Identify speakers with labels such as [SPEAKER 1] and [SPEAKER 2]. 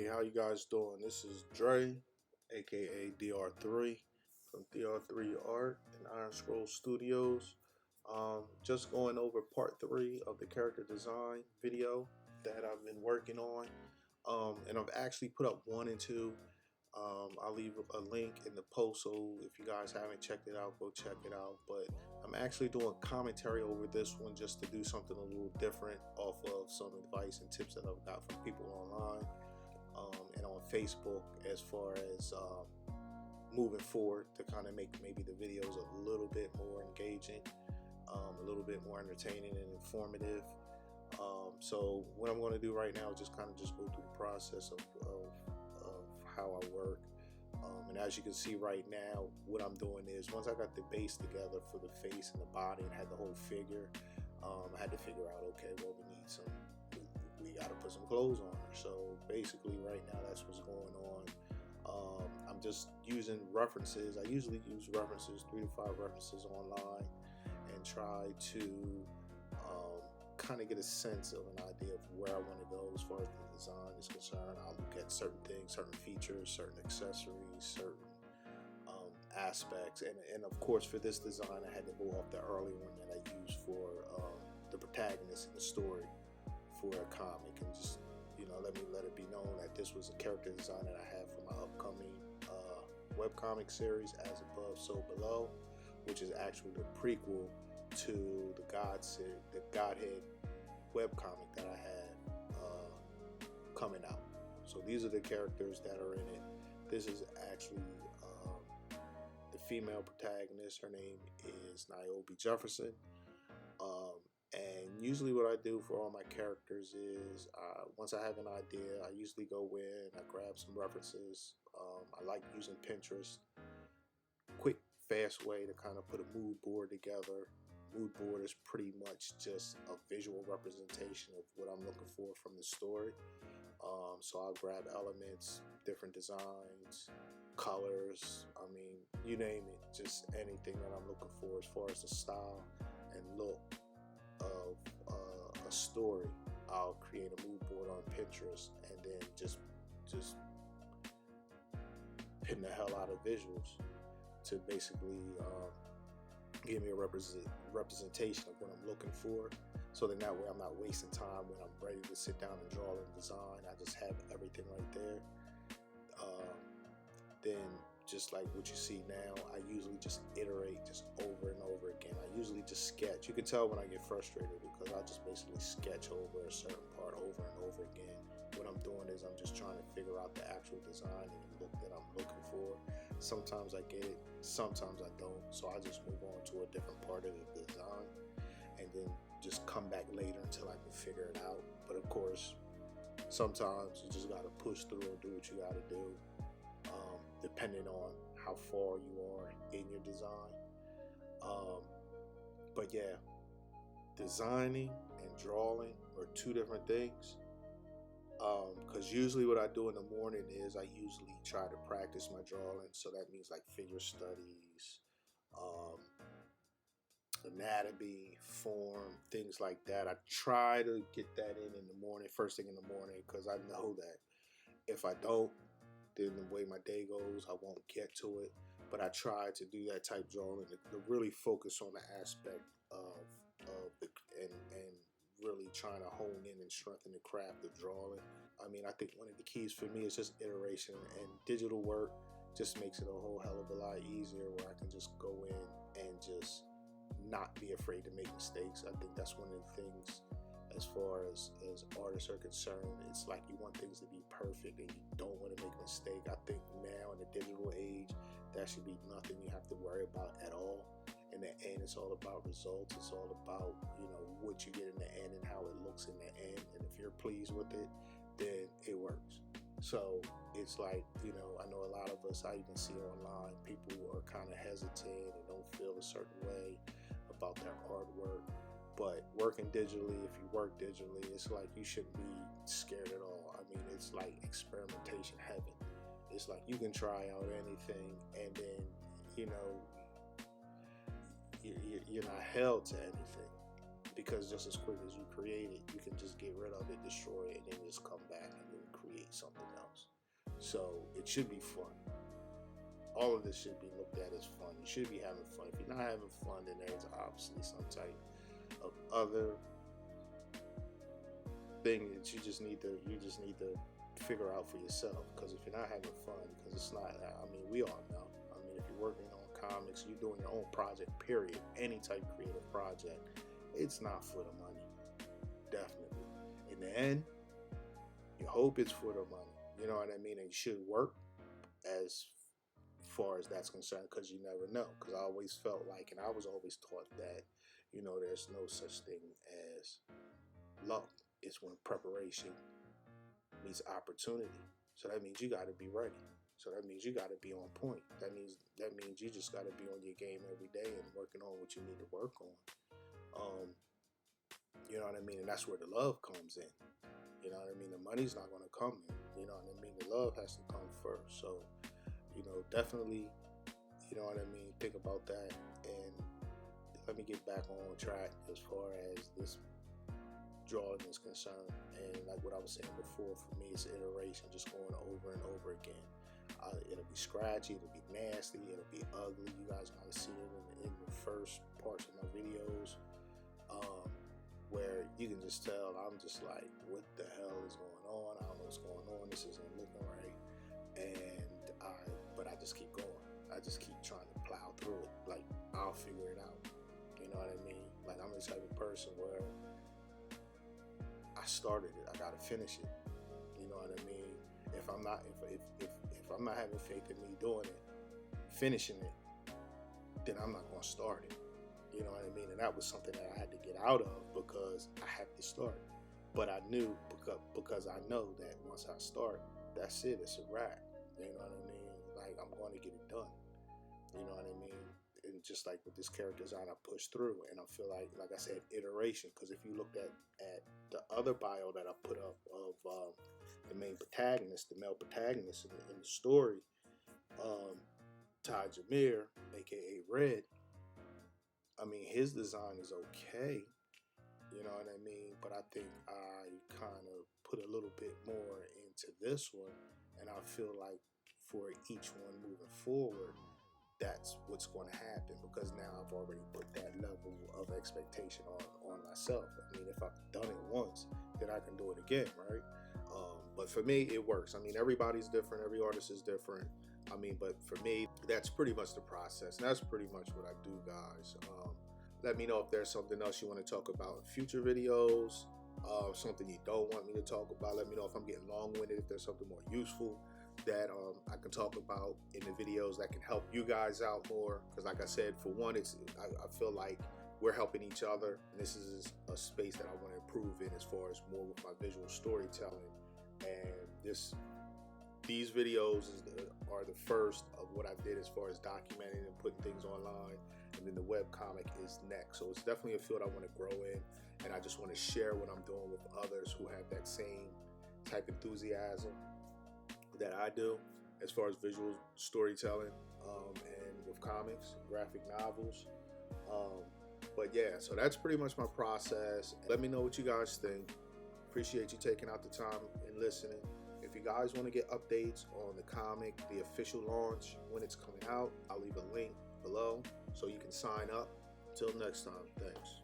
[SPEAKER 1] how you guys doing? This is Dre, aka DR3 from DR3 Art and Iron Scroll Studios. Just going over part 3 of the character design video that I've been working on. And I've actually put up 1 and 2. I'll leave a link in the post, so if you guys haven't checked it out, go check it out. But I'm actually doing commentary over this one just to do something a little different off of some advice and tips that I've got from people online and on Facebook, as far as moving forward to kind of make maybe the videos a little bit more engaging, a little bit more entertaining and informative. So what I'm going to do right now is just go through the process of how I work. And as you can see right now, what I'm doing is, once I got the base together for the face and the body and had the whole figure, I had to figure out, okay, well, we got to put some clothes on her. So basically right now that's what's going on. I'm just using references. I usually use references, 3 to 5 references online, and try to kind of get a sense of an idea of where I want to go as far as the design is concerned. I'll look at certain things, certain features, certain accessories, certain aspects, and of course for this design I had to go off the early one that I used for the protagonist in the story for a comic, and just let it be known that this was a character design that I have for my upcoming webcomic series, As Above, So Below, which is actually the prequel to the Godhead webcomic that I have coming out. So these are the characters that are in it. This is actually the female protagonist. Her name is Niobe Jefferson. And usually what I do for all my characters is, once I have an idea, I usually go in, I grab some references. I like using Pinterest. Quick, fast way to kind of put a mood board together. Mood board is pretty much just a visual representation of what I'm looking for from the story. So I'll grab elements, different designs, colors, I mean, you name it, just anything that I'm looking for as far as the style and look of a story. I'll create a mood board on Pinterest and then just pin the hell out of visuals to basically give me a representation of what I'm looking for, so then that way I'm not wasting time when I'm ready to sit down and draw and design. I just have everything right there. Then just like what you see now, I usually just iterate just over and over again. I usually just sketch. You can tell when I get frustrated because I just basically sketch over a certain part over and over again. What I'm doing is I'm just trying to figure out the actual design and the look that I'm looking for. Sometimes I get it, sometimes I don't. So I just move on to a different part of the design and then just come back later until I can figure it out. But of course, sometimes you just gotta push through and do what you gotta do, depending on how far you are in your design. But yeah, designing and drawing are 2 different things. Because usually what I do in the morning is I usually try to practice my drawing. So that means like figure studies, anatomy, form, things like that. I try to get that in the morning, first thing in the morning, because I know that if I don't, then the way my day goes, I won't get to it. But I try to do that type drawing to really focus on the aspect of the and really trying to hone in and strengthen the craft of drawing. I mean, I think one of the keys for me is just iteration, and digital work just makes it a whole hell of a lot easier, where I can just go in and just not be afraid to make mistakes. I think that's one of the things, as far as artists are concerned. It's like you want things to be perfect and you don't want to make a mistake. I think now in the digital age, that should be nothing you have to worry about at all. In the end, it's all about results. It's all about, what you get in the end and how it looks in the end. And if you're pleased with it, then it works. So it's like, I know a lot of us, I even see online, people who are kind of hesitant and don't feel a certain way about their artwork. But working digitally, if you work digitally, it's like you shouldn't be scared at all. I mean, it's like experimentation heaven. It's like you can try out anything, and then, you're not held to anything. Because just as quick as you create it, you can just get rid of it, destroy it, and then just come back and then create create something else. So it should be fun. All of this should be looked at as fun. You should be having fun. If you're not having fun, then there's obviously some type of other thing that you just need to figure out for yourself. Because if you're not having fun, because it's not, I mean, we all know. I mean, if you're working on comics, you're doing your own project, period, any type of creative project, it's not for the money. Definitely. In the end, you hope it's for the money. You know what I mean? And you should work as far as that's concerned, because you never know. Because I always felt like, and I was always taught that, you know, there's no such thing as luck. It's when preparation meets opportunity. So that means you got to be ready. So that means you got to be on point. That means you just got to be on your game every day and working on what you need to work on. You know what I mean? And that's where the love comes in. You know what I mean? The money's not going to come in. You know what I mean? The love has to come first. So, you know, definitely, you know what I mean? Think about that. And let me get back on track as far as this drawing is concerned. And like what I was saying before, for me, it's an iteration, just going over and over again. It'll be scratchy, it'll be nasty, it'll be ugly. You guys might see it in the first parts of my videos, where you can just tell I'm just like, what the hell is going on? I don't know what's going on. This isn't looking right. But I just keep going. I just keep trying to plow through it. Like, I'll figure it out. You know what I mean? Like, I'm the type of person where I started it, I gotta finish it. You know what I mean? If I'm not having faith in me doing it, finishing it, then I'm not gonna start it. You know what I mean? And that was something that I had to get out of, because I had to start. But I knew, because I know that once I start, that's it, it's a wrap. You know what I mean? Like, I'm going to get it done. You know what I mean? And just like with this character design, I pushed through, and I feel like I said, iteration. Because if you looked at the other bio that I put up of the main protagonist, the male protagonist in the story, Ty Jameer, aka Red, I mean, his design is okay, you know what I mean? But I think I kind of put a little bit more into this one, and I feel like for each one moving forward, that's what's going to happen, because now I've already put that level of expectation on myself. I mean, if I've done it once, then I can do it again, right? But for me, it works. I mean, everybody's different. Every artist is different. I mean, but for me, that's pretty much the process. And that's pretty much what I do, guys. Let me know if there's something else you want to talk about in future videos, something you don't want me to talk about. Let me know if I'm getting long-winded, if there's something more useful that I can talk about in the videos that can help you guys out more. Because like I said, for one, I feel like we're helping each other. And this is a space that I want to improve in as far as more with my visual storytelling. And these videos are the first of what I did as far as documenting and putting things online. And then the webcomic is next. So it's definitely a field I want to grow in. And I just want to share what I'm doing with others who have that same type of enthusiasm that I do as far as visual storytelling, and with comics, graphic novels. But yeah, so that's pretty much my process. Let me know what you guys think. Appreciate you taking out the time and listening. If you guys want to get updates on the comic, the official launch, when it's coming out, I'll leave a link below so you can sign up. Until next time, thanks.